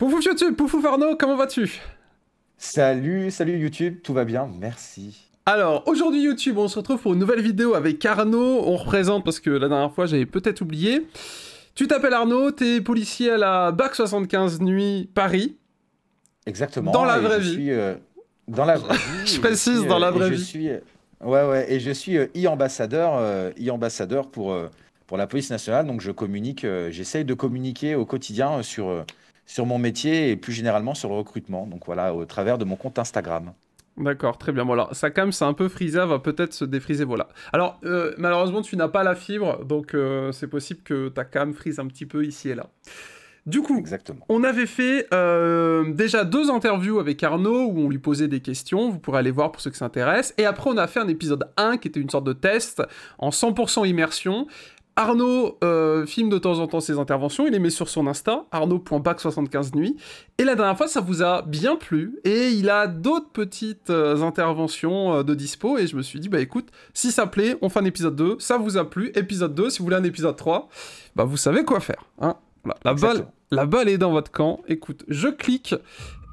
Poufouf YouTube, Poufouf Arnaud, comment vas-tu? Salut YouTube, tout va bien, merci. Alors, aujourd'hui YouTube, on se retrouve pour une nouvelle vidéo avec Arnaud. On représente parce que la dernière fois, j'avais peut-être oublié. Tu t'appelles Arnaud, t'es policier à la BAC 75 Nuit Paris. Exactement. Dans la et vraie je vie. suis dans la vraie vie. Je et précise, dans la vraie je vie. suis, ouais, et je suis e-ambassadeur, e-ambassadeur pour la police nationale. Donc je communique, j'essaye de communiquer au quotidien sur mon métier et plus généralement sur le recrutement. Donc voilà, au travers de mon compte Instagram. D'accord, très bien. Bon, alors, sa cam, c'est un peu frisé, elle va peut-être se défriser, voilà. Alors, malheureusement, tu n'as pas la fibre, donc c'est possible que ta cam frise un petit peu ici et là. Du coup, Exactement. on avait fait déjà 2 interviews avec Arnaud où on lui posait des questions, vous pourrez aller voir pour ceux qui s'intéressent. Et après, on a fait un épisode 1 qui était une sorte de test en 100% immersion. Arnaud filme de temps en temps ses interventions, il les met sur son Insta, arnaud.bac75nuit. Et la dernière fois, ça vous a bien plu, et il a d'autres petites interventions de dispo, et je me suis dit, bah écoute, si ça plaît, on fait un épisode 2, ça vous a plu, épisode 2, si vous voulez un épisode 3, bah vous savez quoi faire, hein. Voilà, la balle est dans votre camp, écoute, je clique,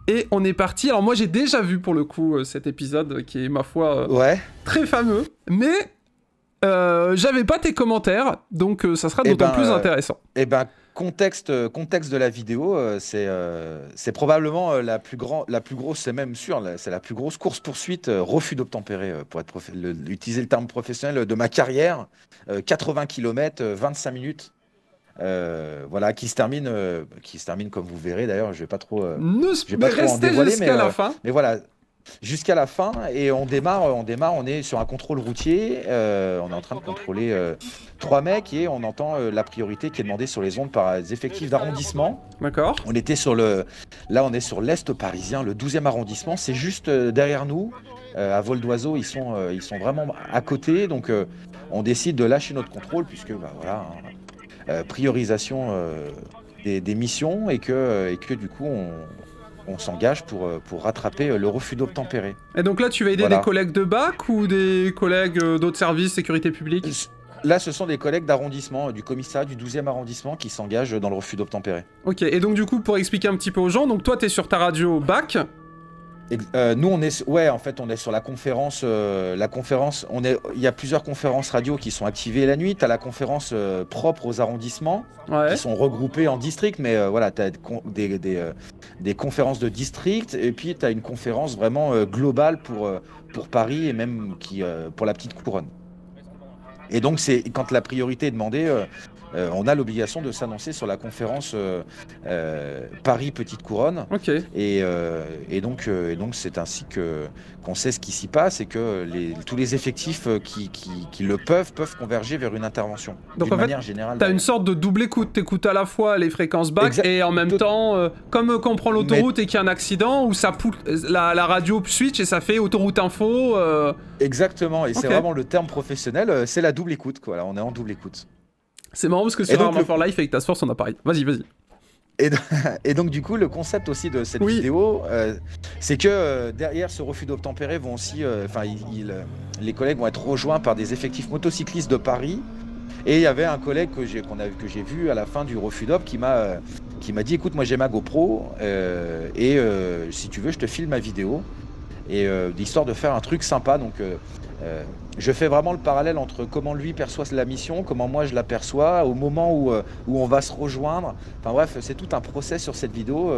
et on est parti. Alors moi, j'ai déjà vu pour le coup cet épisode, qui est, ma foi, Ouais. très fameux, mais... j'avais pas tes commentaires, donc ça sera Eh d'autant ben, plus intéressant. Contexte de la vidéo, c'est probablement la plus grosse, c'est même sûr, c'est la plus grosse course-poursuite, refus d'obtempérer, pour être utiliser le terme professionnel de ma carrière, 80 km, 25 minutes, voilà, qui se termine comme vous verrez d'ailleurs, je vais pas trop Mais en restez dévoiler, jusqu'à la fin. mais voilà. Jusqu'à la fin, et on démarre, on est sur un contrôle routier, on est en train de contrôler 3 mecs, et on entend la priorité qui est demandée sur les ondes par les effectifs d'arrondissement. D'accord. On est sur l'Est parisien, le 12e arrondissement, c'est juste derrière nous, à vol d'oiseau, ils sont vraiment à côté, donc on décide de lâcher notre contrôle, puisque bah, voilà, priorisation des missions, et que du coup on s'engage pour rattraper le refus d'obtempérer. Et donc là, tu vas aider Voilà. des collègues de BAC ou des collègues d'autres services, sécurité publique? Là, ce sont des collègues d'arrondissement, du commissariat du 12e arrondissement qui s'engagent dans le refus d'obtempérer. Ok, et donc du coup, pour expliquer un petit peu aux gens, donc toi, t'es sur ta radio BAC. Nous, on est sur la conférence. Il y a plusieurs conférences radio qui sont activées la nuit. Tu as la conférence propre aux arrondissements, Ouais. qui sont regroupés en districts, mais voilà, tu as des conférences de district, et puis tu as une conférence vraiment globale pour Paris, et même pour la petite couronne. Et donc, c'est quand la priorité est demandée, on a l'obligation de s'annoncer sur la conférence Paris Petite Couronne. Ok. Et donc c'est ainsi qu'on sait ce qui s'y passe, et que tous les effectifs qui le peuvent converger vers une intervention. Donc d'une en fait, manière générale. t'as une sorte de double écoute. T'écoutes à la fois les fréquences BAC et en même temps, comme quand on prend l'autoroute et qu'il y a un accident, où la radio switch et ça fait autoroute info. Exactement, et c'est Ok. vraiment le terme professionnel, c'est la double écoute, quoi. Là, on est en double écoute. C'est marrant parce que c'est Et donc, rarement fort live avec ta source en appareil. Vas-y, vas-y. Et donc du coup, le concept aussi de cette vidéo, c'est que derrière ce refus d'obtempérer vont aussi, les collègues vont être rejoints par des effectifs motocyclistes de Paris. Et il y avait un collègue que j'ai vu à la fin du refus d'op qui m'a dit, écoute, moi j'ai ma GoPro, si tu veux, je te filme ma vidéo, et histoire de faire un truc sympa. Donc je fais vraiment le parallèle entre comment lui perçoit la mission, comment moi je l'aperçois, au moment où on va se rejoindre. Enfin bref, c'est tout un process sur cette vidéo.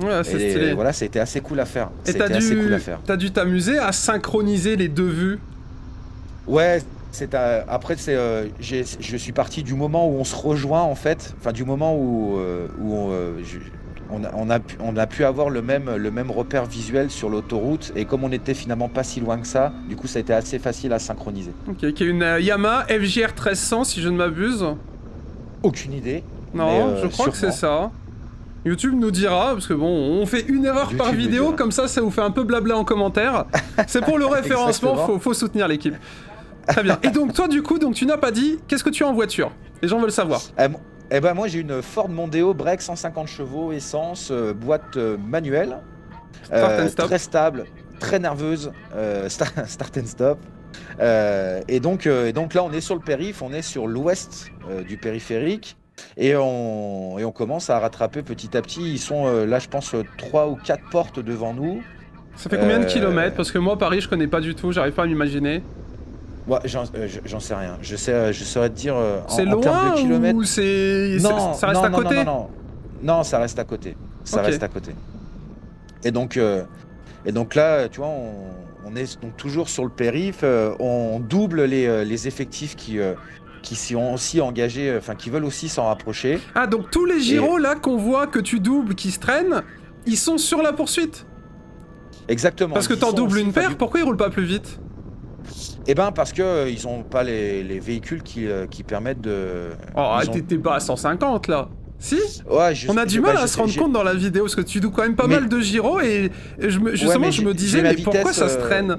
Ouais, c'est stylé. Voilà, ça a été assez cool à faire. Et t'as dû t'amuser à synchroniser les deux vues. Ouais, après je suis parti du moment où on se rejoint, en fait, enfin du moment où on a pu avoir le même repère visuel sur l'autoroute, et comme on était finalement pas si loin que ça, du coup ça a été assez facile à synchroniser. Ok, qui est une Yamaha FJR 1300 si je ne m'abuse. Aucune idée. Non, mais, je crois que c'est ça. YouTube nous dira, parce que bon, on fait une erreur par YouTube vidéo, comme ça vous fait un peu blabla en commentaire. C'est pour le référencement, faut soutenir l'équipe. Très bien. Et donc toi du coup, tu n'as pas dit, qu'est-ce que tu as en voiture? Les gens veulent savoir. Eh ben moi j'ai une Ford Mondeo break 150 chevaux, essence, boîte manuelle, Start and stop. très stable, très nerveuse, start and stop. Et donc là on est sur le périph', on est sur l'ouest du périphérique. Et on commence à rattraper petit à petit. Ils sont là, je pense, 3 ou 4 portes devant nous. Ça fait combien de kilomètres? Parce que moi, Paris, je connais pas du tout, j'arrive pas à m'imaginer. Ouais, j'en sais rien. Je saurais te dire c'est en termes de kilomètres. Ou c'est... Non, ça reste à côté? Non, ça reste à côté. Ça reste à côté. Et donc là, tu vois, on est donc toujours sur le périph'. On double les effectifs qui sont aussi engagés, enfin qui veulent aussi s'en rapprocher. Ah, donc tous les gyros là qu'on voit que tu doubles, qui se traînent, ils sont sur la poursuite? Exactement. Parce que t'en doubles une paire, pourquoi ils roulent pas plus vite? Eh ben parce que ils ont pas les véhicules qui permettent de... Oh, t'es pas à 150 là? Si? Ouais, on a du mal à se rendre compte dans la vidéo, parce que tu doubles quand même pas mal de gyros, et je me disais, mais pourquoi ça se traîne?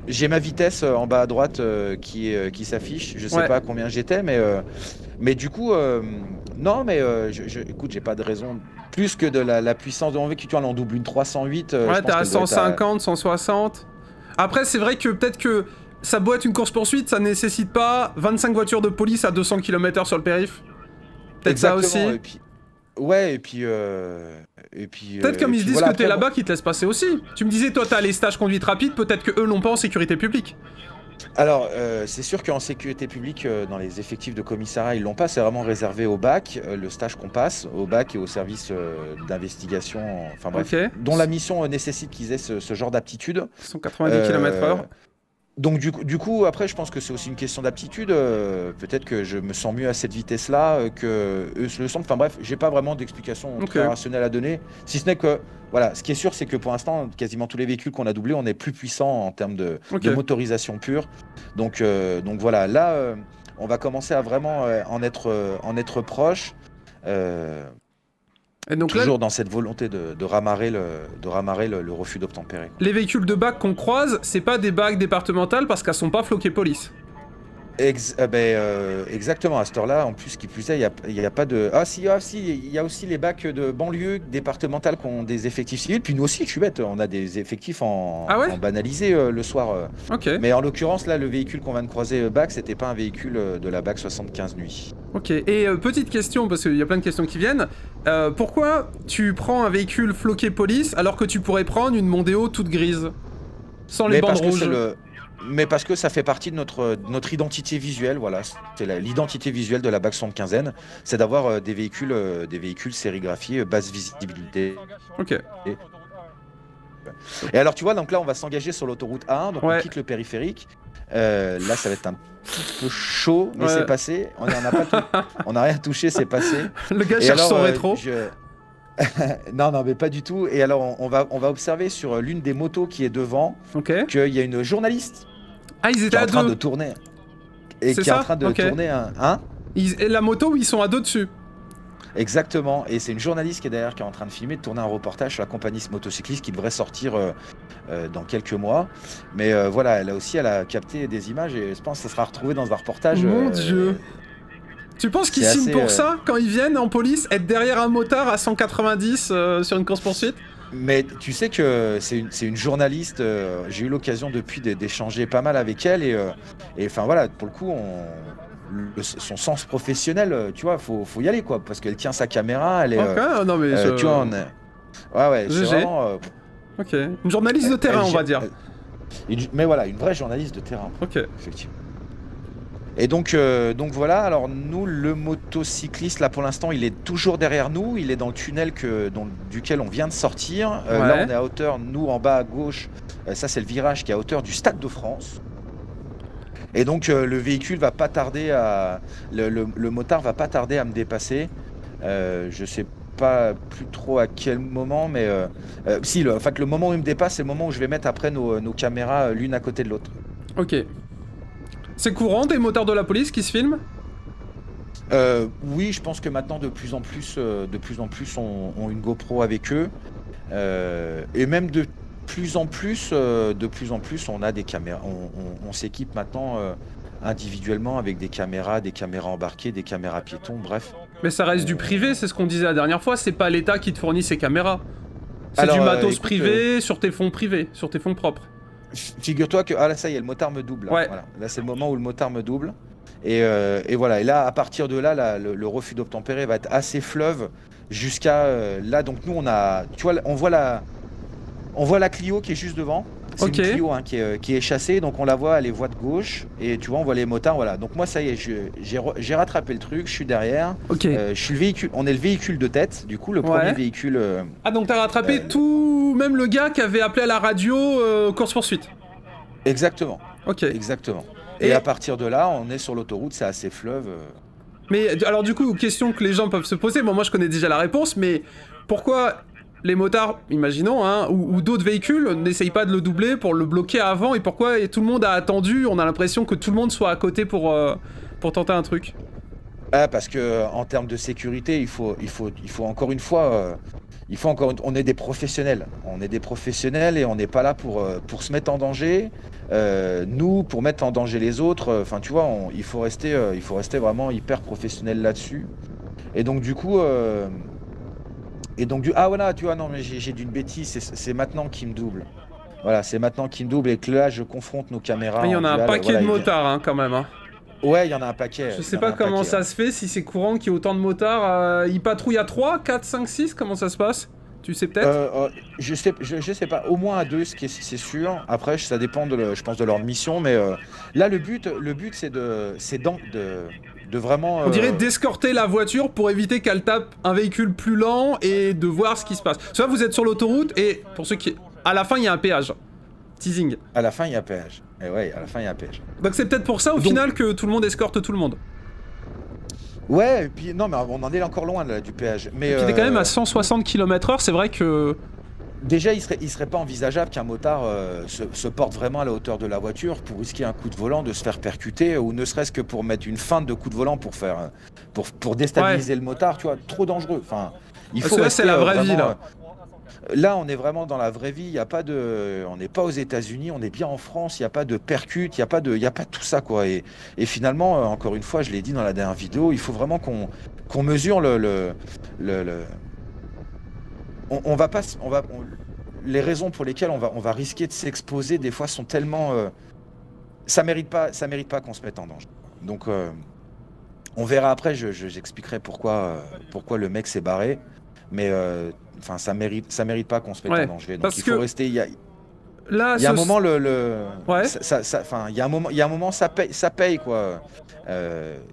J'ai ma vitesse en bas à droite qui s'affiche, je sais pas à combien j'étais, mais du coup, non, mais écoute, j'ai pas de raison, plus que de la puissance de mon véhicule, tu vois, on double une 308. Ouais, t'es à 150, 160. Après, c'est vrai que peut-être que ça doit être une course-poursuite, ça nécessite pas 25 voitures de police à 200 km/h sur le périph'. Peut-être ça aussi. Et puis... Ouais, et puis... peut-être comme ils se disent que t'es là-bas, qu'ils te laissent passer aussi. Tu me disais, toi, t'as les stages conduite rapide, peut-être que eux l'ont pas en sécurité publique. Alors, c'est sûr qu'en sécurité publique, dans les effectifs de commissariat, ils l'ont pas. C'est vraiment réservé au BAC, le stage qu'on passe, au BAC et au service d'investigation, enfin bref, dont la mission nécessite qu'ils aient ce genre d'aptitude. 190 km/h. Donc du coup, après, je pense que c'est aussi une question d'aptitude. Peut-être que je me sens mieux à cette vitesse-là que eux se le sentent. Enfin bref, j'ai pas vraiment d'explication très rationnelle à donner. Si ce n'est que, voilà, ce qui est sûr, c'est que pour l'instant, quasiment tous les véhicules qu'on a doublés, on est plus puissant en termes de motorisation pure. Donc voilà, là, on va commencer à vraiment en être proche. Et donc toujours là, dans cette volonté de ramarrer le refus d'obtempérer. Les véhicules de BAC qu'on croise, c'est pas des BAC départementales parce qu'elles sont pas floquées police. Exactement, à cette heure-là, en plus, qui plus est, il n'y a pas de... Ah si, il y a aussi les BAC de banlieue départementales qui ont des effectifs civils, puis nous aussi, je suis bête, on a des effectifs en banalisé le soir. Mais en l'occurrence, là, le véhicule qu'on vient de croiser BAC, c'était pas un véhicule de la BAC 75 nuit. Ok, et petite question, parce qu'il y a plein de questions qui viennent. Pourquoi tu prends un véhicule floqué police alors que tu pourrais prendre une Mondeo toute grise? Sans les bandes rouges? Mais parce que ça fait partie de notre identité visuelle, voilà. C'est l'identité visuelle de la BAC 75N, c'est d'avoir des véhicules sérigraphiés, basse visibilité. Ok. Et alors tu vois, donc là on va s'engager sur l'autoroute A1, donc on quitte le périphérique. Là ça va être un petit peu chaud, mais c'est passé. On n'a rien touché, c'est passé. Le gars cherche son rétro. Non, mais pas du tout. Et alors, on va observer sur l'une des motos qui est devant qu'il y a une journaliste ils étaient qui est en train de tourner. Et qui est en train de tourner un... La moto où ils sont à deux dessus. Exactement. Et c'est une journaliste qui est derrière, qui est en train de filmer, de tourner un reportage sur la compagnie motocycliste qui devrait sortir dans quelques mois. Mais voilà, elle a capté des images et je pense que ça sera retrouvé dans un reportage. Mon Dieu. Tu penses qu'ils signent pour ça, quand ils viennent en police, être derrière un motard à 190 sur une course-poursuite? Mais tu sais que c'est une journaliste, j'ai eu l'occasion depuis d'échanger pas mal avec elle, et enfin voilà, pour le coup, son sens professionnel, tu vois, faut y aller, quoi, parce qu'elle tient sa caméra, elle est... non mais tu vois, ouais, c'est vraiment... Ok, une journaliste de terrain, on va dire. Mais voilà, une vraie journaliste de terrain. Ok. Effectivement. Et donc voilà, alors nous, le motocycliste, là pour l'instant, il est toujours derrière nous, il est dans le tunnel duquel on vient de sortir. Là, on est à hauteur, nous en bas à gauche, ça c'est le virage qui est à hauteur du Stade de France. Et donc le véhicule va pas tarder à... Le motard va pas tarder à me dépasser. Je sais pas plus trop à quel moment, mais... en fait, le moment où il me dépasse, c'est le moment où je vais mettre après nos caméras l'une à côté de l'autre. Ok. C'est courant des motards de la police qui se filment? Oui, je pense que maintenant de plus en plus ont une GoPro avec eux, et même de plus en plus on a des caméras. On s'équipe maintenant individuellement avec des caméras embarquées, des caméras piétons, bref. Mais ça reste du privé, c'est ce qu'on disait la dernière fois. C'est pas l'État qui te fournit ces caméras. C'est du matos privé sur tes fonds privés, sur tes fonds propres. Figure-toi que... Ah là, ça y est, le motard me double. Là, ouais. Voilà. Là, c'est le moment où le motard me double. Et voilà, et là, à partir de là, le refus d'obtempérer va être assez fleuve jusqu'à là. Donc nous, tu vois, on voit la Clio qui est juste devant. C'est une Clio qui est chassée, donc on la voit, elle est voie de gauche, et tu vois, on voit les motards, voilà. Donc moi, ça y est, j'ai rattrapé le truc, je suis derrière. Je suis le véhicule, on est le véhicule de tête, du coup, le premier véhicule. Ah, donc t'as rattrapé tout, même le gars qui avait appelé à la radio course-poursuite. Exactement. Exactement. Et à partir de là, on est sur l'autoroute, c'est assez fleuve. Mais alors du coup, question que les gens peuvent se poser, bon moi je connais déjà la réponse, mais pourquoi les motards, imaginons, hein, ou d'autres véhicules, n'essayent pas de le doubler pour le bloquer avant, et pourquoi tout le monde a attendu, on a l'impression que tout le monde soit à côté pour tenter un truc? Ah, parce que en termes de sécurité, il faut encore une fois... on est des professionnels. On est des professionnels et on n'est pas là pour se mettre en danger. Nous, pour mettre en danger les autres, enfin tu vois, il faut rester vraiment hyper professionnel là-dessus. Et donc du coup, ah voilà, tu vois, non mais j'ai dit une bêtise, c'est maintenant qu'il me double. Voilà, c'est maintenant qu'il me double et que là je confronte nos caméras. Il y en a un paquet de motards hein, quand même. Hein. Ouais, il y en a un paquet. Je sais pas comment ça se fait, si c'est courant qu'il y ait autant de motards. Ils patrouillent à 3, 4, 5, 6, comment ça se passe? Tu sais peut-être je sais pas, au moins à 2, c'est sûr. Après, ça dépend, je pense, de leur mission. Mais là, le but c'est de vraiment... On dirait d'escorter la voiture pour éviter qu'elle tape un véhicule plus lent et de voir ce qui se passe. Soit vous êtes sur l'autoroute et, pour ceux qui... À la fin, il y a un péage. Teasing. À la fin, il y a un péage. Et ouais, à la fin, il y a un péage. Donc c'est peut-être pour ça, au final, que tout le monde escorte tout le monde. Ouais, et puis non, mais on en est encore loin là, du péage. Mais et puis t'es quand même à 160 km/h, c'est vrai que... Déjà, il serait pas envisageable qu'un motard se porte vraiment à la hauteur de la voiture pour risquer un coup de volant, de se faire percuter, ou ne serait-ce que pour mettre une feinte de coup de volant pour déstabiliser le motard, tu vois, trop dangereux. Enfin, il faut rester, c'est la vraie vie, là. Là, on est vraiment dans la vraie vie. On n'est pas aux États-Unis, on est bien en France. Il n'y a pas de percute, il y a pas tout ça, quoi. Et finalement, encore une fois, je l'ai dit dans la dernière vidéo, il faut vraiment qu'on mesure les raisons pour lesquelles on va risquer de s'exposer. Des fois, sont tellement, ça mérite pas qu'on se mette en danger. Donc, on verra après. J'expliquerai pourquoi le mec s'est barré. Mais enfin, ça mérite pas qu'on se mette en danger. Donc il faut rester. Il y a un moment il y a un moment ça paye quoi.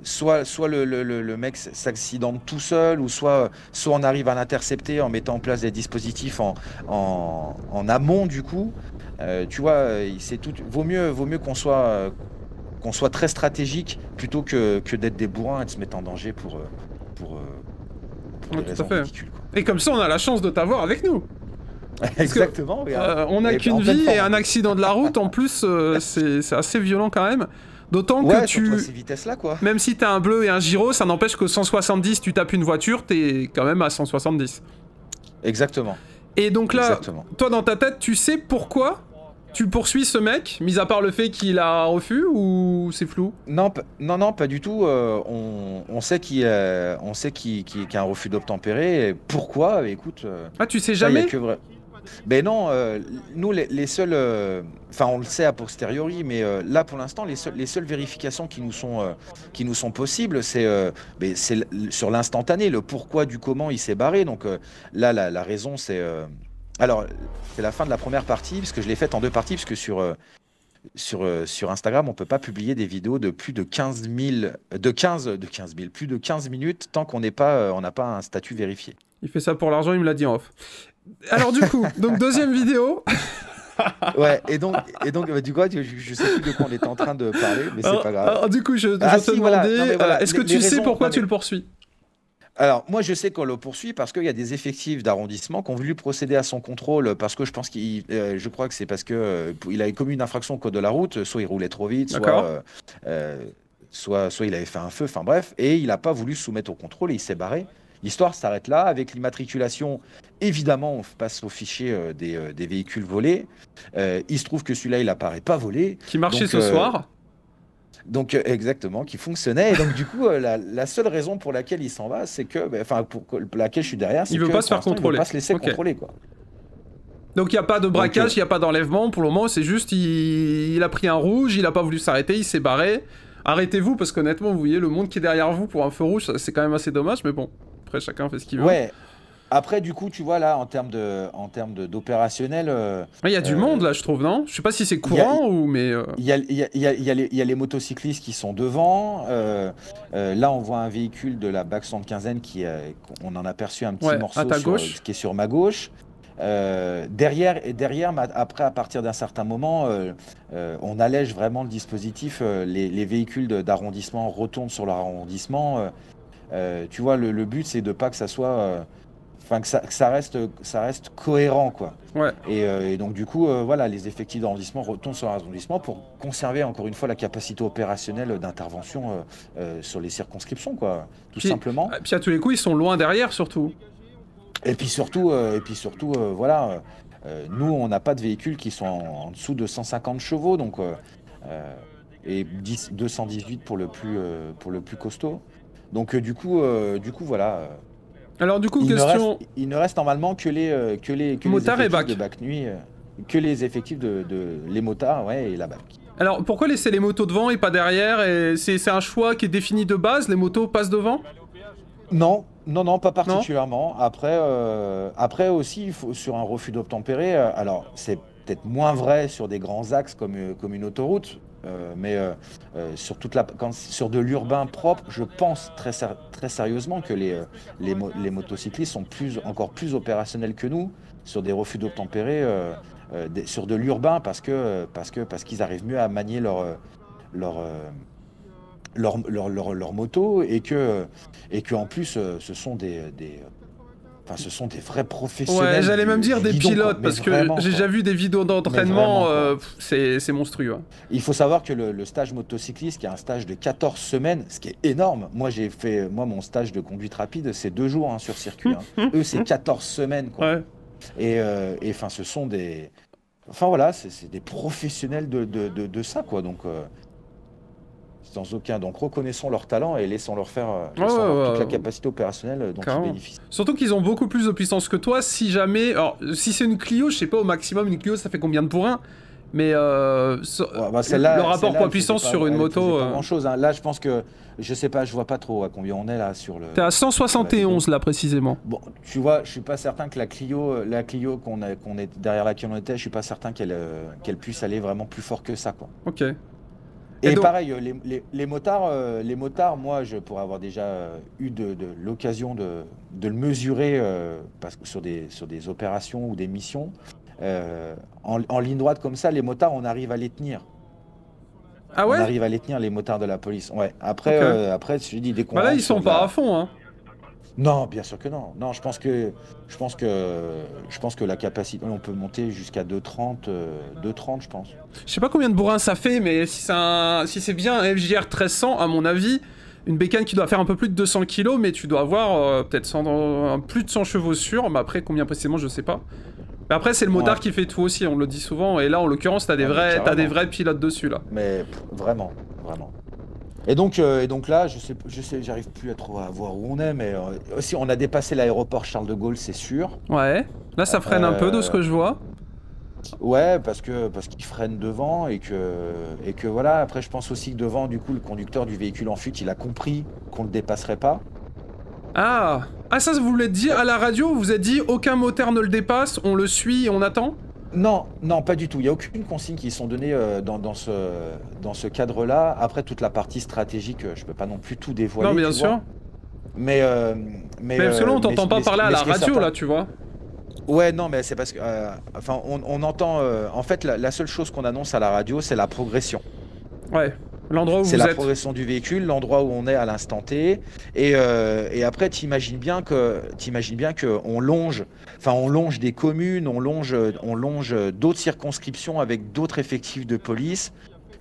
Soit le mec s'accidente tout seul, ou soit on arrive à l'intercepter en mettant en place des dispositifs en amont du coup. Tu vois, c'est tout. Vaut mieux qu'on soit très stratégique plutôt que d'être des bourrins et de se mettre en danger pour des raisons ridicules, quoi. Et comme ça, on a la chance de t'avoir avec nous. Exactement. On n'a qu'une vie et un accident de la route, en plus, c'est assez violent quand même. D'autant que à ces vitesses-là, quoi. Même si t'as un bleu et un gyro, ça n'empêche que 170, tu tapes une voiture, t'es quand même à 170. Exactement. Et donc là, toi dans ta tête, tu sais pourquoi tu poursuis ce mec, mis à part le fait qu'il a refus, ou c'est flou? Non, pas du tout. On sait qu'il y a un refus d'obtempérer. Pourquoi? Écoute. Ah, tu sais jamais? Ben non, nous les seuls, enfin on le sait a posteriori, mais là pour l'instant les seules vérifications qui nous sont possibles, c'est sur l'instantané, le pourquoi du comment il s'est barré. Donc là la raison c'est alors c'est la fin de la première partie, parce que je l'ai faite en 2 parties, parce que sur Instagram, on peut pas publier des vidéos de plus de 15 minutes tant qu'on n'a pas un statut vérifié. Il fait ça pour l'argent, il me l'a dit en off. Alors du coup, donc deuxième vidéo. Ouais, et donc du coup, je sais plus de quoi on était en train de parler, mais c'est pas grave. Alors, du coup, je te demandais, voilà, est-ce que tu sais pourquoi tu le poursuis? Alors, moi, je sais qu'on le poursuit parce qu'il y a des effectifs d'arrondissement qui ont voulu procéder à son contrôle, parce que je crois que c'est parce que il avait commis une infraction au code de la route, soit il roulait trop vite, soit il avait fait un feu, enfin bref, et il n'a pas voulu se soumettre au contrôle et il s'est barré. L'histoire s'arrête là. Avec l'immatriculation, évidemment, on passe au fichier des véhicules volés. Il se trouve que celui-là, il n'apparaît pas volé. Qui marchait ce soir. Donc exactement, qui fonctionnait. Et donc du coup, la seule raison pour laquelle il s'en va, c'est que, pour laquelle je suis derrière, c'est qu'il veut pas se faire contrôler. Il veut pas se laisser contrôler, quoi. Donc il n'y a pas de braquage, il n'y a pas d'enlèvement. Pour le moment, c'est juste, il a pris un rouge, il n'a pas voulu s'arrêter, il s'est barré. arrêtez-vous, parce qu'honnêtement, vous voyez, le monde qui est derrière vous pour un feu rouge, c'est quand même assez dommage, mais bon, après, chacun fait ce qu'il veut. Ouais. Après, du coup, tu vois, là, en termes d'opérationnel... Il y a du monde, là, je trouve, non? Je sais pas si c'est courant ou... mais il y a les motocyclistes qui sont devant. Là, on voit un véhicule de la BAC 75N on en a aperçu un petit morceau qui est sur ma gauche. Derrière, après, à partir d'un certain moment, on allège vraiment le dispositif. Les véhicules d'arrondissement retournent sur leur arrondissement. Tu vois, le but, c'est de pas que ça soit... Enfin, que ça reste cohérent, quoi. Ouais. Et donc, du coup, voilà, les effectifs d'arrondissement retournent sur l'arrondissement pour conserver, encore une fois, la capacité opérationnelle d'intervention sur les circonscriptions, quoi, tout simplement. Et puis, à tous les coups, ils sont loin derrière, surtout. Et puis surtout, voilà, nous, on n'a pas de véhicules qui sont en dessous de 150 chevaux, donc, et 218 pour le plus costaud. Donc, du coup, voilà... Alors du coup, il ne reste normalement que les motards effectifs et de BAC nuit, que les effectifs les motards, ouais, et la BAC. Alors pourquoi laisser les motos devant et pas derrière? Et c'est un choix qui est défini de base, les motos passent devant? Non, pas particulièrement. Non. Après aussi, il faut, sur un refus d'obtempérer, alors c'est peut-être moins vrai sur des grands axes comme une autoroute, mais sur de l'urbain propre, je pense très sérieusement que les motocyclistes sont encore plus opérationnels que nous sur des refus d'obtempérer, sur de l'urbain parce qu'ils arrivent mieux à manier leur moto et que en plus ce sont des vrais professionnels. Ouais, j'allais même dire des pilotes, parce que j'ai déjà vu des vidéos d'entraînement, c'est monstrueux. Il faut savoir que le stage motocycliste, qui est un stage de 14 semaines, ce qui est énorme. Moi, mon stage de conduite rapide, c'est 2 jours sur circuit. Eux, c'est 14 semaines, quoi. Ouais. Et enfin, ce sont des... Enfin, voilà, c'est des professionnels de ça, quoi. Donc... sans aucun. Donc reconnaissons leur talent et laissons-leur faire toute la capacité opérationnelle dont ils bénéficient. Surtout qu'ils ont beaucoup plus de puissance que toi. Si jamais, alors si c'est une Clio, je sais pas, au maximum une Clio ça fait combien de bourrin, mais le rapport poids-puissance sur une moto... Pas grand chose, hein. Là je pense que, je sais pas, je vois pas trop à combien on est là sur le... T'es à 171 là précisément. Bon, tu vois, je suis pas certain que la Clio qu'on est derrière laquelle on était, je suis pas certain qu'elle puisse aller vraiment plus fort que ça, quoi. Ok. Et donc... pareil, les motards, moi, pour avoir déjà eu de l'occasion de le mesurer parce que sur des opérations ou des missions, en ligne droite comme ça, les motards, on arrive à les tenir. Ah ouais? On arrive à les tenir, les motards de la police. Ouais. Après, je dis, dès qu'on... Bah là, ils sont pas à fond, hein. Non, bien sûr que non. Non, je pense que la capacité, on peut monter jusqu'à 2,30, je pense. Je sais pas combien de bourrin ça fait, mais si c'est bien un FJR 1300, à mon avis, une bécane qui doit faire un peu plus de 200 kg, mais tu dois avoir peut-être plus de 100 chevaux sûrs, mais après combien précisément, je sais pas. Mais après, c'est le motard qui fait tout aussi, on le dit souvent, et là, en l'occurrence, t'as des vrais pilotes dessus, là. Mais vraiment. Et donc là, je sais, j'arrive plus à voir où on est, mais aussi on a dépassé l'aéroport Charles de Gaulle, c'est sûr. Ouais. Là, ça freine un peu de ce que je vois. Ouais, parce qu'il freine devant et que voilà. Après, je pense aussi que devant, du coup, le conducteur du véhicule en fuite, il a compris qu'on le dépasserait pas. Ah, ça, vous voulez dire à la radio, vous êtes dit aucun motard ne le dépasse, on le suit et on attend? Non, pas du tout. Il n'y a aucune consigne qui sont données dans ce cadre-là. Après, toute la partie stratégique, je ne peux pas non plus tout dévoiler. Non, bien sûr. Mais parce que là, on t'entend pas parler à la radio, là, tu vois. Ouais, non, mais c'est parce que... on entend... en fait, la seule chose qu'on annonce à la radio, c'est la progression. Ouais. L'endroit où vous êtes. C'est la progression du véhicule, l'endroit où on est à l'instant T. Et après, t'imagines bien que on longe des communes, on longe d'autres circonscriptions avec d'autres effectifs de police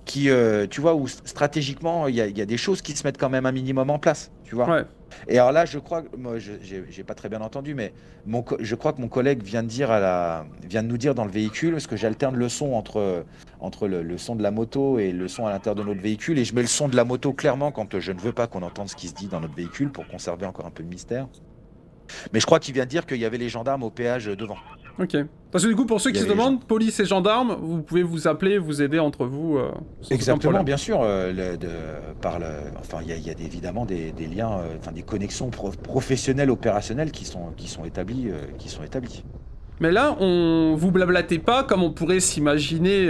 qui, tu vois, où stratégiquement, il y a des choses qui se mettent quand même un minimum en place, tu vois. Ouais. Et alors là, je crois, moi, j'ai pas très bien entendu, mais je crois que mon collègue vient de nous dire dans le véhicule, parce que j'alterne le son entre le son de la moto et le son à l'intérieur de notre véhicule, et je mets le son de la moto clairement quand je ne veux pas qu'on entende ce qui se dit dans notre véhicule pour conserver encore un peu de mystère. Mais je crois qu'il vient de dire qu'il y avait les gendarmes au péage devant. Ok. Parce que du coup, pour ceux qui se demandent, police et gendarmes, vous pouvez vous appeler, vous aider entre vous. Exactement, bien sûr. Enfin, il y a évidemment des liens, enfin des connexions professionnelles, opérationnelles qui sont établies. Mais là, vous blablatez pas comme on pourrait s'imaginer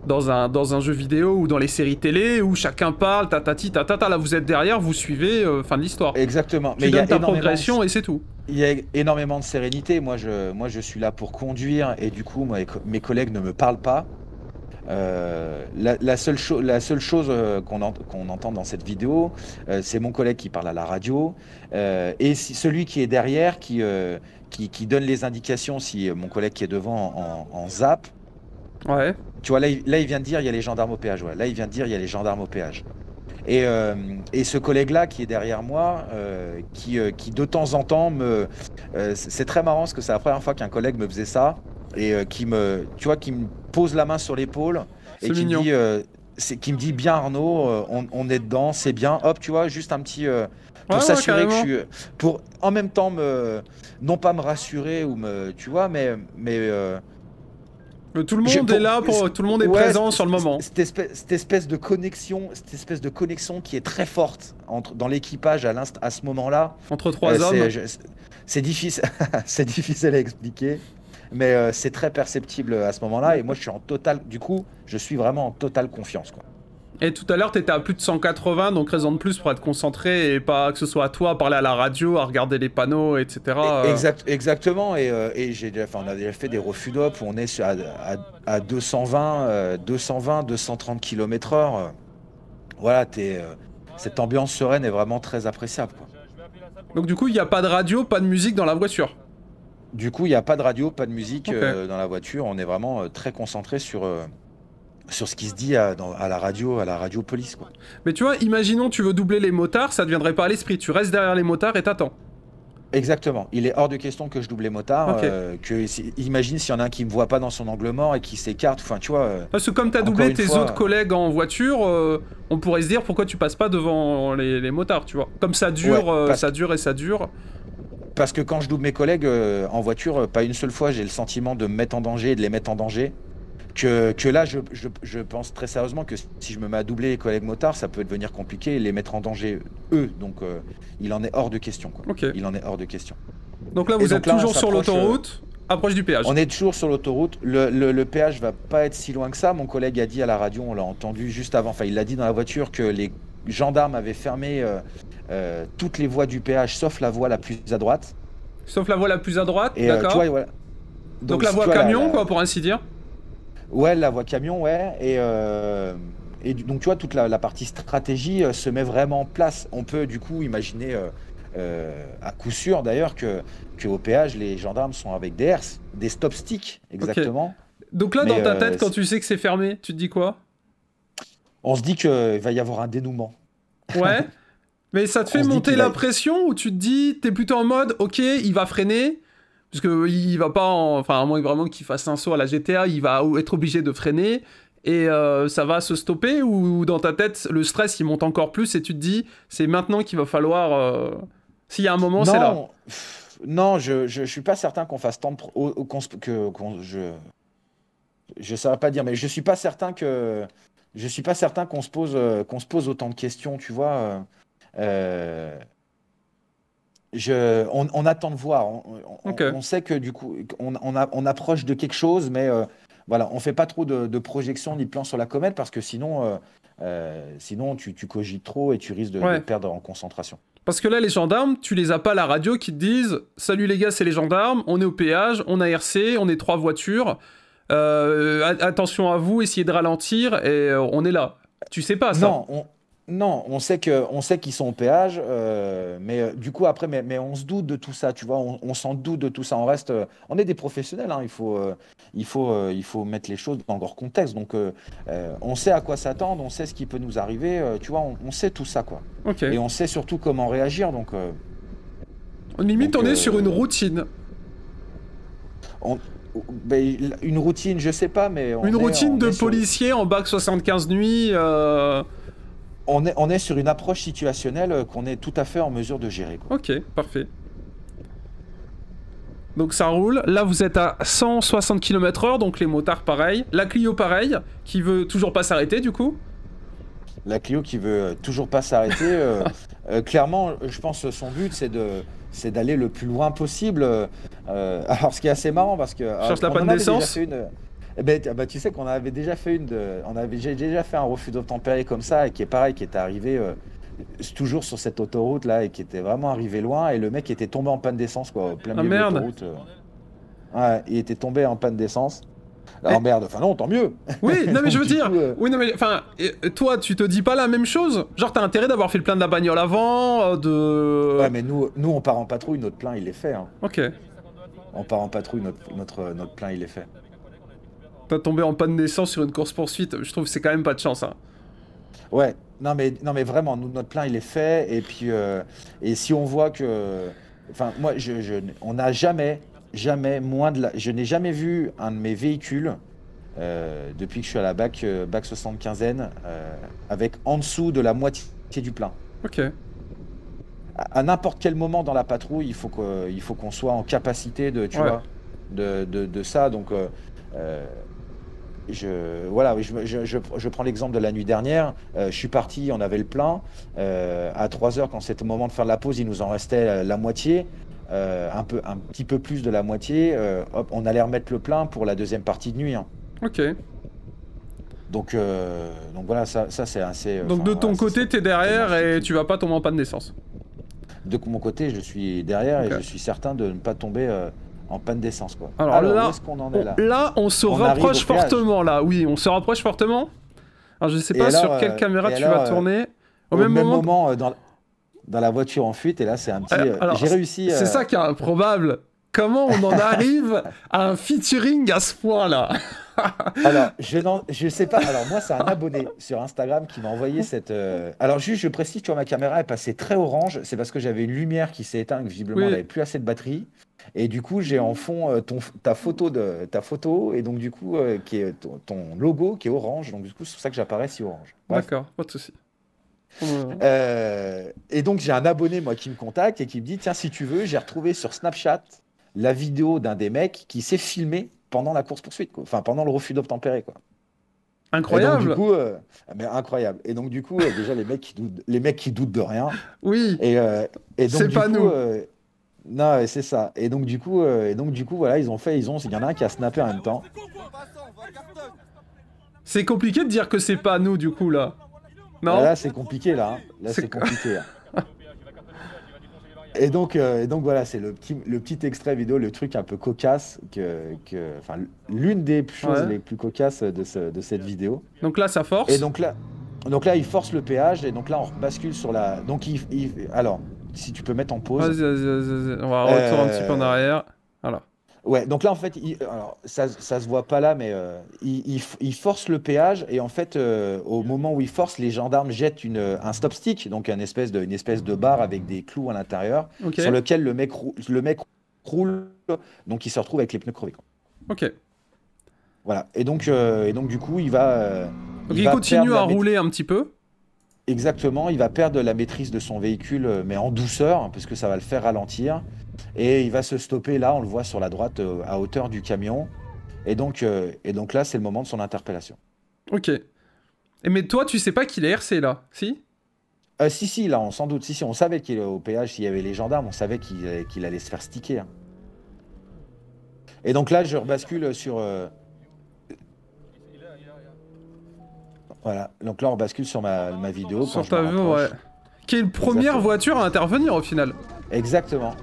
dans un jeu vidéo ou dans les séries télé où chacun parle, tatati, tatata. Là, vous êtes derrière, vous suivez, fin de l'histoire. Exactement. Tu donnes ta progression et c'est tout. Il y a énormément de sérénité. Moi, je suis là pour conduire et du coup, mes collègues ne me parlent pas. La seule chose qu'on entend dans cette vidéo, c'est mon collègue qui parle à la radio et celui qui est derrière qui donne les indications si mon collègue qui est devant en zappe. Ouais. Tu vois, là, il vient de dire il y a les gendarmes au péage. Ouais. Là, il vient de dire il y a les gendarmes au péage. Et ce collègue-là qui est derrière moi, qui de temps en temps c'est très marrant parce que c'est la première fois qu'un collègue me faisait ça et qui me pose la main sur l'épaule et qui me dit bien Arnaud, on est dedans, c'est bien. Hop, tu vois, juste un petit pour s'assurer que je suis, pour en même temps non pas me rassurer ou tu vois, mais tout le monde est là, tout le monde est présent sur le moment. Cette espèce de connexion qui est très forte dans l'équipage à ce moment-là. Entre trois hommes. C'est difficile, c'est difficile à expliquer, mais c'est très perceptible à ce moment-là. Et moi, je suis vraiment en totale confiance, quoi. Et tout à l'heure, t'étais à plus de 180, donc raison de plus pour être concentré et pas que ce soit à toi à parler à la radio, à regarder les panneaux, etc. Exactement. Et on a déjà fait des refus d'op où on est à 220, 230 km/h. Voilà, cette ambiance sereine est vraiment très appréciable, quoi. Donc du coup, il n'y a pas de radio, pas de musique dans la voiture. Du coup, il n'y a pas de radio, pas de musique dans la voiture. On est vraiment très concentré sur ce qui se dit à la radio police, quoi. Mais tu vois, imaginons tu veux doubler les motards, ça ne viendrait pas à l'esprit. Tu restes derrière les motards et t'attends. Exactement. Il est hors de question que je double les motards. Imagine s'il y en a un qui me voit pas dans son angle mort et qui s'écarte. Enfin, tu vois. Parce que comme tu as doublé tes autres collègues en voiture, on pourrait se dire pourquoi tu passes pas devant les motards, tu vois. Comme ça dure, ça dure et ça dure. Parce que quand je double mes collègues en voiture, pas une seule fois j'ai le sentiment de me mettre en danger et de les mettre en danger. Que là, je pense très sérieusement que si je me mets à doubler les collègues motards, ça peut devenir compliqué et les mettre en danger eux. Donc, il en est hors de question, quoi. Il en est hors de question. Donc là, vous êtes toujours sur l'autoroute, approche du péage. On est toujours sur l'autoroute. Le péage va pas être si loin que ça. Mon collègue a dit à la radio, on l'a entendu juste avant, enfin, il l'a dit dans la voiture, que les gendarmes avaient fermé toutes les voies du péage, sauf la voie la plus à droite. Sauf la voie la plus à droite, d'accord. Voilà. Donc la voie camion, quoi, pour ainsi dire. Ouais, la voie camion, ouais. Et donc, tu vois, toute la partie stratégie se met vraiment en place. On peut, du coup, imaginer, à coup sûr, d'ailleurs, qu'au péage, les gendarmes sont avec des herses, des stop sticks, exactement. Okay. Donc là, dans ta tête, quand tu sais que c'est fermé, tu te dis quoi? On se dit qu'il va y avoir un dénouement. Ouais. Mais ça te fait monter la pression ou tu te dis, t'es plutôt en mode, ok, il va freiner. Parce qu'il va pas, enfin, à moins vraiment qu'il fasse un saut à la GTA, il va être obligé de freiner et ça va se stopper, ou dans ta tête, le stress il monte encore plus et tu te dis, c'est maintenant qu'il va falloir. S'il y a un moment, c'est là. Non, je suis pas certain qu'on fasse tant de. Je ne saurais pas dire, mais je suis pas certain qu'on se pose autant de questions, tu vois. On attend de voir. On sait que du coup, on approche de quelque chose, mais voilà, on fait pas trop de projections ni de plans sur la comète parce que sinon tu cogites trop et tu risques de perdre en concentration. Parce que là, les gendarmes, tu les as pas à la radio qui te disent « Salut les gars, c'est les gendarmes, on est au péage, on a RC, on est 3 voitures, attention à vous, essayez de ralentir et on est là. » Tu sais pas ça. Non, on sait qu'ils sont au péage, mais du coup après, mais on se doute de tout ça, tu vois, on s'en doute de tout ça. On est des professionnels, hein, il faut mettre les choses dans leur contexte. Donc, on sait à quoi s'attendre, on sait ce qui peut nous arriver, tu vois, on sait tout ça, quoi. Okay. Et on sait surtout comment réagir, donc. Limite, on est sur une routine. Une routine, je sais pas, mais une routine de policier en bac 75 nuits. On est sur une approche situationnelle qu'on est tout à fait en mesure de gérer, quoi. Ok, parfait. Donc ça roule. Là, vous êtes à 160 km/h, donc les motards pareil. La Clio pareil, qui veut toujours pas s'arrêter du coup. La Clio qui veut toujours pas s'arrêter. Clairement, je pense que son but, c'est d'aller le plus loin possible. Alors, ce qui est assez marrant, parce que... Cherche la panne d'essence. Tu sais qu'on avait déjà fait j'ai déjà fait un refus d'obtempérer comme ça, et qui est pareil, qui était arrivé toujours sur cette autoroute là, et qui était vraiment arrivé loin, et le mec était tombé en panne d'essence, quoi, au plein milieu de l'autoroute. Ouais, il était tombé en panne d'essence. Alors merde, enfin non, tant mieux. Oui, non mais je veux dire, oui non mais enfin, toi tu te dis pas la même chose. Genre t'as intérêt d'avoir fait le plein de la bagnole avant, de. Ouais mais nous on part en patrouille, notre plein il est fait. Hein. Ok. On part en patrouille, notre plein il est fait. T'as tombé en panne d'essence sur une course poursuite, je trouve que c'est quand même pas de chance. Hein. Ouais, non mais vraiment, nous, notre plein il est fait, et puis et si on voit que, enfin moi on n'a jamais moins de je n'ai jamais vu un de mes véhicules depuis que je suis à la bac 75N avec en dessous de la moitié du plein. Ok. À n'importe quel moment dans la patrouille, il faut qu'on soit en capacité de, tu vois, de ça. Donc je prends l'exemple de la nuit dernière. Je suis parti, on avait le plein. À 3h, quand c'était le moment de faire la pause, il nous en restait la moitié. Un petit peu plus de la moitié. Hop, on allait remettre le plein pour la deuxième partie de nuit. Hein. Ok. Donc voilà, ça c'est assez... Donc de ton côté, t'es derrière et tu vas pas tomber en panne d'essence. De mon côté, je suis derrière et je suis certain de ne pas tomber en panne d'essence, quoi. Alors là, où est-ce qu'on en est là ? Là, on se rapproche fortement, là. Oui, on se rapproche fortement. Alors je sais pas sur quelle caméra tu vas tourner. Au même moment dans la voiture en fuite, et là c'est un petit... j'ai réussi... C'est ça qui est improbable. Comment on en arrive à un featuring à ce point-là? Alors, je sais pas. Alors, moi, c'est un abonné sur Instagram qui m'a envoyé cette... Alors, juste, je précise, tu vois, ma caméra est passée très orange. C'est parce que j'avais une lumière qui s'est éteinte, que visiblement, elle n'avait plus assez de batterie. Et du coup, j'ai en fond ta photo, et donc, du coup, qui est ton logo qui est orange. Donc, du coup, c'est pour ça que j'apparais si orange. D'accord, pas de souci. Et donc, j'ai un abonné, moi, qui me contacte et qui me dit, tiens, si tu veux, j'ai retrouvé sur Snapchat la vidéo d'un des mecs qui s'est filmé pendant la course-poursuite, quoi. Enfin, pendant le refus d'obtempérer, quoi. Incroyable. Et donc, du coup, mais incroyable. Et donc, du coup, déjà, les mecs qui doutent de rien. Oui. Et donc, c'est pas nous. Non, c'est ça. Et donc, du coup, voilà, il y en a un qui a snappé en même temps. C'est compliqué de dire que c'est pas nous, du coup, là. Non. Là, c'est compliqué, là. Hein. Là, c'est compliqué. Hein. Et donc voilà, c'est le petit extrait vidéo, le truc un peu cocasse, enfin, l'une des choses les plus cocasses de cette vidéo. Donc là, ça force. Et donc là, il force le péage, et donc là, on bascule sur la... Donc, alors, si tu peux mettre en pause... Vas-y. On va retourner un petit peu en arrière. Voilà. Ouais, donc là, en fait, alors, ça se voit pas là, mais il force le péage, et en fait, au moment où il force, les gendarmes jettent un stop stick, donc une espèce de barre avec des clous à l'intérieur, sur lequel le mec roule, donc il se retrouve avec les pneus crevés. Ok. Voilà, et donc du coup, il va... donc il continue à rouler un petit peu. Exactement, il va perdre la maîtrise de son véhicule, mais en douceur, parce que ça va le faire ralentir. Et il va se stopper là, on le voit sur la droite, à hauteur du camion. Et donc là, c'est le moment de son interpellation. Ok. Mais toi, tu sais pas qu'il est RC là, si ? Si, là, sans doute. Si, on savait qu'il est au péage, s'il y avait les gendarmes, on savait qu'il allait se faire sticker. Hein. Et donc là, je rebascule sur... Voilà, donc là, on bascule sur ma vidéo. Sur ta vidéo, ouais. Qui est la première voiture à intervenir au final. Exactement.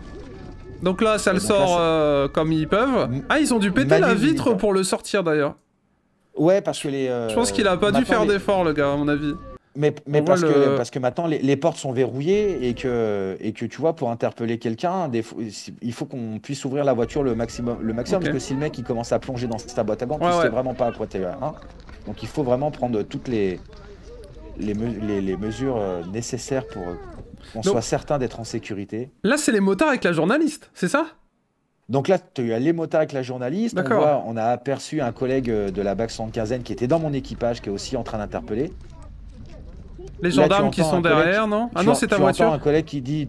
Donc là, ça le sort comme ils peuvent. Ah, ils ont dû péter la vitre pour le sortir d'ailleurs. Ouais, parce que je pense qu'il a pas dû faire d'effort, le gars, à mon avis. Mais parce que maintenant, les portes sont verrouillées, et que tu vois, pour interpeller quelqu'un, il faut qu'on puisse ouvrir la voiture le maximum, parce que si le mec il commence à plonger dans sa boîte à gants, tu sais vraiment pas à quoi t'es là. Hein. Donc il faut vraiment prendre toutes les mesures nécessaires pour qu'on soit certain d'être en sécurité. Là, c'est les motards avec la journaliste, c'est ça ? Donc là, tu as les motards avec la journaliste. On a aperçu un collègue de la BAC 75N qui était dans mon équipage, qui est aussi en train d'interpeller. Les gendarmes qui sont derrière, non? Ah non, c'est ta voiture. Tu entends un collègue qui dit,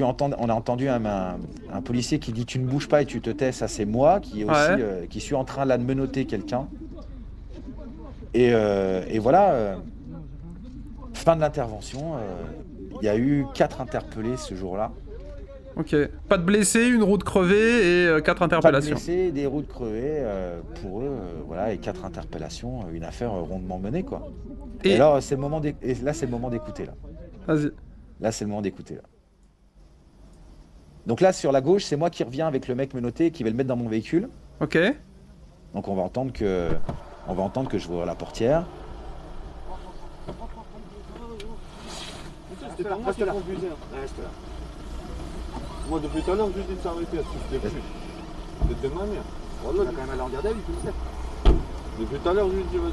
on a entendu un policier qui dit tu ne bouges pas et tu te tais, ça c'est moi qui est aussi, qui suis en train là de menotter quelqu'un. Et voilà, fin de l'intervention, il y a eu 4 interpellés ce jour-là. Ok, pas de blessés, une route crevée et 4 interpellations. Pas de blessés, des routes crevées, pour eux, voilà, et 4 interpellations, une affaire rondement menée, quoi. Et là, c'est le moment d'écouter, là. Vas-y. Là, c'est le moment d'écouter, là. Donc là, sur la gauche, c'est moi qui reviens avec le mec menotté qui va le mettre dans mon véhicule. Ok. Donc on va entendre que je vais ouvrir la portière. Reste là. Reste là. Moi, depuis tout à l'heure, je lui dis de s'arrêter. Je t'ai plus. De ma mère. Voilà, t'as quand même allé en garde à vue, tu le sais. Depuis tout à l'heure, je lui dis, vas-y.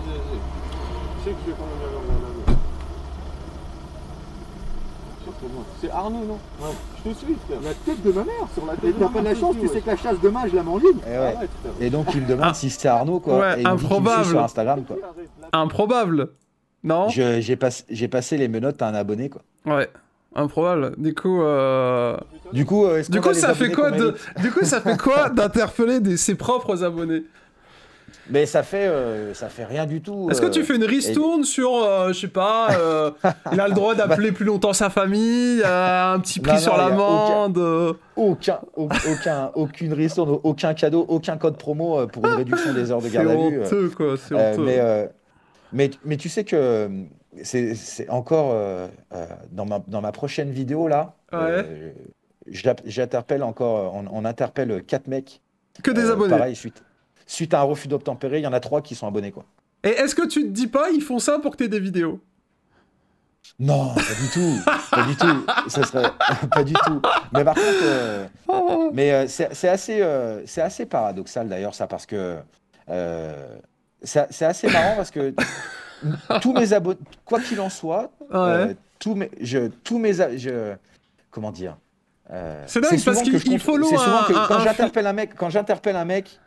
Je sais que je vais quand même aller en garde à vue. C'est Arnaud, non? Ouais. Je te suis, frère. La tête de ma mère sur la tête. T'as pas de la chance, tu sais que la chasse demain, je la mets en ligne. Et donc il me demande si c'est Arnaud, quoi. Ouais, et improbable. Sur Instagram, quoi. Improbable. Non? J'ai passé les menottes à un abonné, quoi. Ouais. Improbable. Du coup, ça fait quoi d'interpeller ses propres abonnés? Mais ça fait rien du tout. Est-ce que tu fais une ristourne sur, je sais pas, il a le droit d'appeler plus longtemps sa famille, un petit prix sur l'amende? Aucune ristourne, aucun cadeau, aucun code promo pour une réduction des heures de garde à vue. C'est honteux, quoi. C'est honteux. Mais tu sais que c'est encore dans ma prochaine vidéo là. Ouais. J'interpelle encore, on interpelle 4 mecs. Que des abonnés. Pareil, suite à un refus d'obtempérer, il y en a 3 qui sont abonnés, quoi. Et est-ce que tu te dis pas, ils font ça pour que t'aies des vidéos? Non, pas du tout. Pas du tout. Ça serait pas du tout. Mais par contre, c'est assez paradoxal d'ailleurs ça, parce que c'est assez marrant parce que tous mes abonnés, quoi qu'il en soit, comment dire? C'est dingue parce qu'il follow quand j'interpelle un mec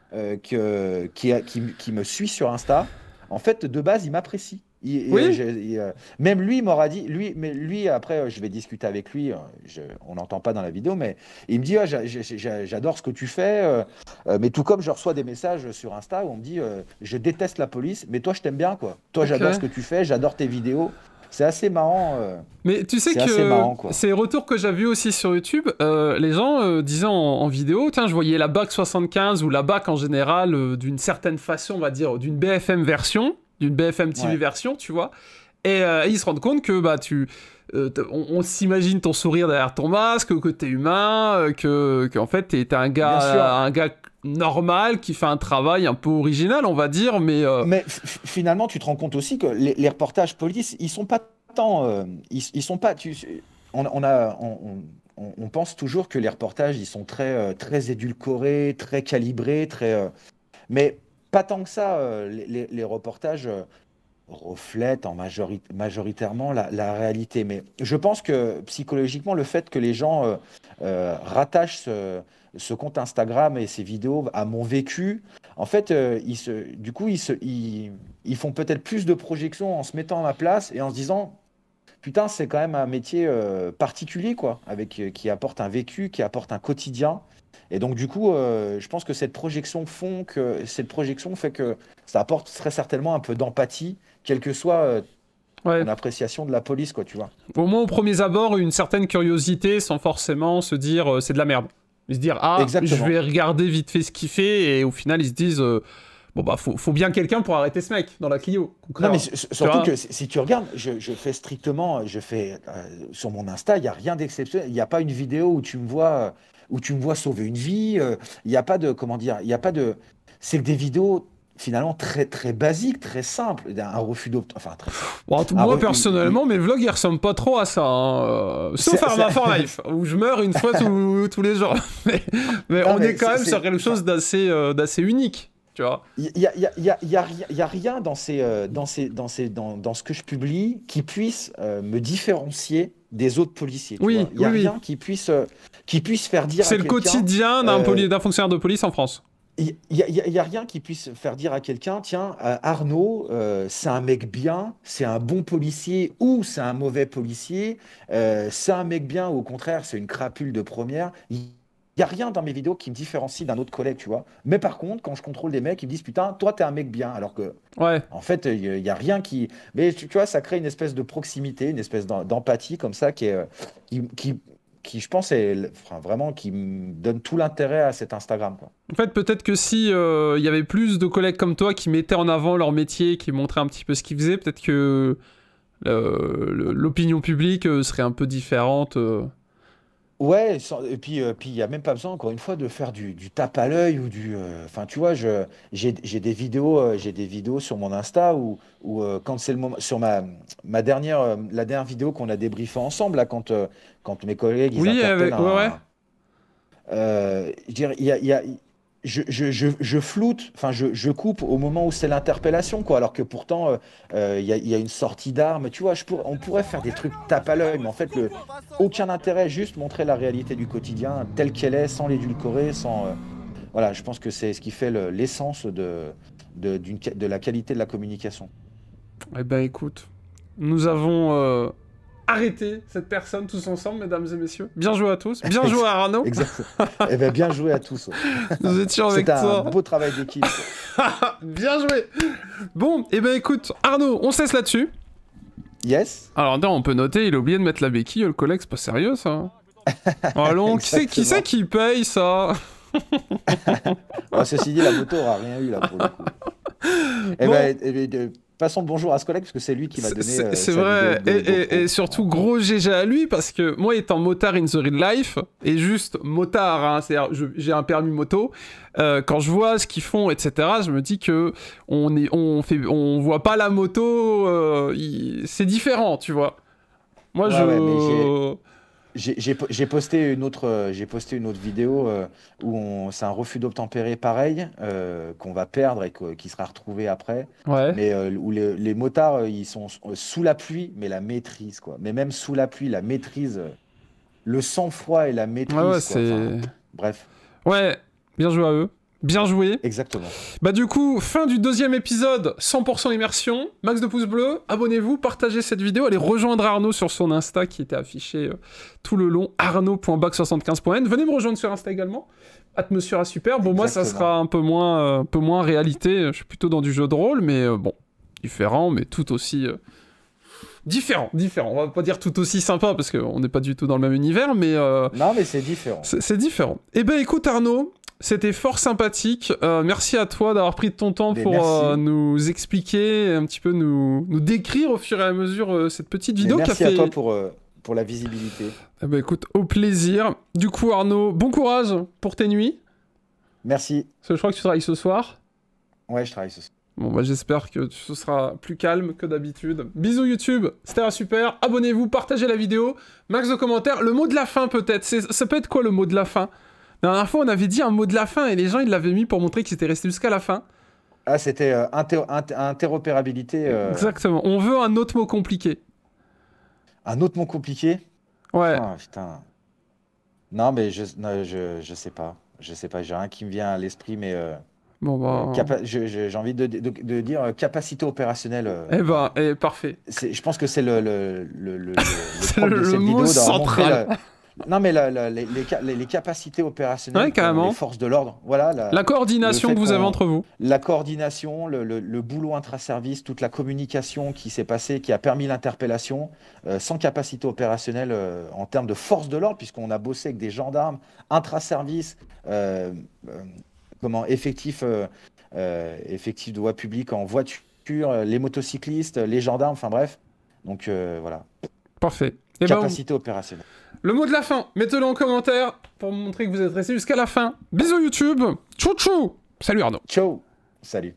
qui me suit sur Insta, en fait, de base, il m'apprécie. Même lui, il m'aura dit, lui, après, je vais discuter avec lui, on n'entend pas dans la vidéo, mais il me dit, j'adore ce que tu fais, mais tout comme je reçois des messages sur Insta où on me dit, je déteste la police, mais toi, je t'aime bien, quoi. Toi, j'adore ce que tu fais, j'adore tes vidéos. C'est assez marrant. Mais tu sais que ces retours que j'ai vus aussi sur YouTube, les gens disaient en vidéo, tiens, je voyais la BAC 75 ou la BAC en général d'une certaine façon, on va dire, d'une BFM version, d'une BFM TV version, tu vois. Et ils se rendent compte que on s'imagine ton sourire derrière ton masque, que t'es humain, qu'en fait t'es un gars normal qui fait un travail un peu original, on va dire, mais finalement tu te rends compte aussi que les reportages police, ils sont pas tant, ils sont pas. On pense toujours que les reportages ils sont très édulcorés, très calibrés, mais pas tant que ça. Les reportages reflètent majoritairement la réalité. Mais je pense que psychologiquement, le fait que les gens rattachent ce compte Instagram et ces vidéos à mon vécu, en fait, du coup, ils font peut-être plus de projections en se mettant à ma place et en se disant, putain, c'est quand même un métier particulier, quoi, qui apporte un vécu, qui apporte un quotidien. Et donc, du coup, je pense que cette projection fait que ça apporte très certainement un peu d'empathie, quelle que soit mon appréciation de la police, quoi, tu vois. Au moins, au premier abord, une certaine curiosité sans forcément se dire c'est de la merde. Ils se dire Exactement. Je vais regarder vite fait ce qu'il fait, et au final, ils se disent faut bien quelqu'un pour arrêter ce mec dans la Clio. Non, mais surtout que si tu regardes, je fais sur mon Insta, il n'y a rien d'exceptionnel. Il n'y a pas une vidéo où tu me vois sauver une vie. Il n'y a pas de, c'est que des vidéos finalement très très basiques, très simples, un refus moi personnellement, mes vlogs ils ressemblent pas trop à ça, hein. Sauf Arma for Life où je meurs une fois tous les jours. mais on est quand même sur quelque chose d'assez unique. Tu vois. Il y a rien dans ce que je publie qui puisse me différencier des autres policiers. Il n'y a rien qui puisse faire dire. C'est le quotidien d'un fonctionnaire de police en France. Il y a rien qui puisse faire dire à quelqu'un, tiens, Arnaud, c'est un mec bien, c'est un bon policier ou c'est un mauvais policier, c'est un mec bien ou au contraire, c'est une crapule de première. Il n'y a rien dans mes vidéos qui me différencie d'un autre collègue, tu vois. Mais par contre, quand je contrôle des mecs, ils me disent, putain, toi, t'es un mec bien. Alors que, Ouais. en fait, il y a rien qui. Mais tu vois, ça crée une espèce de proximité, une espèce d'empathie comme ça qui, je pense, enfin, vraiment, qui me donne tout l'intérêt à cet Instagram, quoi. En fait, peut-être que si il y avait plus de collègues comme toi qui mettaient en avant leur métier, qui montraient un petit peu ce qu'ils faisaient, peut-être que l'opinion publique serait un peu différente. Ouais, et puis il n'y a même pas besoin, encore une fois, de faire du tape à l'œil ou du. Enfin, tu vois, j'ai des vidéos sur mon Insta où quand c'est le moment, sur la dernière vidéo qu'on a débriefée ensemble, là, quand mes collègues ils Oui, interpellent ouais. je dirais, je floute, enfin, je coupe au moment où c'est l'interpellation, quoi. Alors que pourtant, il y a une sortie d'armes. Tu vois, on pourrait faire des trucs tape à l'œil, mais en fait, aucun intérêt, juste montrer la réalité du quotidien telle qu'elle est, sans l'édulcorer, sans. Voilà, je pense que c'est ce qui fait l'essence de la qualité de la communication. Eh ben, écoute, nous avons arrêté cette personne tous ensemble, mesdames et messieurs. Bien joué à tous. Bien joué à Arnaud. Exactement. Eh bien, bien joué à tous. Nous étions avec C'était toi. un beau travail d'équipe. Bien joué. Bon, eh ben, écoute, Arnaud, on cesse là-dessus. Yes. Alors, non, on peut noter, il a oublié de mettre la béquille, le collègue, c'est pas sérieux, ça. Allons, qui c'est qui paye, ça? Ceci dit, la moto aura rien eu, là, pour le coup. Eh ben, passons le bonjour à ce collègue, parce que c'est lui qui m'a donné c'est vrai, et surtout gros GG à lui, parce que moi étant motard in the real life, et juste motard, hein, c'est-à-dire j'ai un permis moto, quand je vois ce qu'ils font, etc., je me dis que on voit pas la moto, c'est différent, tu vois. Moi j'ai posté une autre vidéo où c'est un refus d'obtempérer pareil, qu'on va perdre et qui sera retrouvé après. Ouais. Mais où les motards, ils sont sous la pluie, mais la maîtrise, quoi. Mais même sous la pluie, la maîtrise, le sang-froid et la maîtrise, Ouais, quoi. c'est... Enfin, bref. Ouais, bien joué à eux. Bien joué. Exactement. Bah du coup, fin du 2e épisode, 100% immersion. Max de pouces bleus, abonnez-vous, partagez cette vidéo, allez rejoindre Arnaud sur son Insta qui était affiché tout le long, arnaud.bac75.n. Venez me rejoindre sur Insta également, @monsieur_super. Bon, moi ça sera un peu moins réalité, je suis plutôt dans du jeu de rôle, mais bon, différent, mais tout aussi... Différent. On va pas dire tout aussi sympa, parce qu'on n'est pas du tout dans le même univers, mais... Non, mais c'est différent. C'est différent. Eh ben écoute Arnaud, c'était fort sympathique. Merci à toi d'avoir pris de ton temps pour nous expliquer, un petit peu nous décrire au fur et à mesure cette petite vidéo. Merci à toi pour la visibilité. Eh ben écoute, au plaisir. Du coup Arnaud, bon courage pour tes nuits. Merci. Parce que je crois que tu travailles ce soir. Ouais, je travaille ce soir. Bon, bah j'espère que ce sera plus calme que d'habitude. Bisous YouTube, c'était super. Abonnez-vous, partagez la vidéo. Max de commentaires. Le mot de la fin peut-être. Ça peut être quoi le mot de la fin? La dernière fois, on avait dit un mot de la fin et les gens, ils l'avaient mis pour montrer qu'ils étaient restés jusqu'à la fin. Ah, c'était interopérabilité. Exactement. On veut un autre mot compliqué. Un autre mot compliqué? Ouais. Ah, putain. Non, mais je sais pas. Je sais pas. J'ai rien qui me vient à l'esprit, mais... Bon, bah... j'ai envie de dire capacité opérationnelle. Parfait. Je pense que c'est le propre de cette mot vidéo central. Non, mais les capacités opérationnelles, carrément. les forces de l'ordre. Voilà, la coordination que vous avez entre vous. La coordination, le boulot intra-service, toute la communication qui s'est passée, qui a permis l'interpellation, sans capacité opérationnelle en termes de force de l'ordre, puisqu'on a bossé avec des gendarmes intra-service, effectifs de voie publique en voiture, les motocyclistes, les gendarmes, enfin bref. Donc voilà. Parfait. Capacité opérationnelle. Le mot de la fin, mettez-le en commentaire pour me montrer que vous êtes resté jusqu'à la fin. Bisous YouTube. Tchou tchou. Salut Arnaud. Ciao. Salut.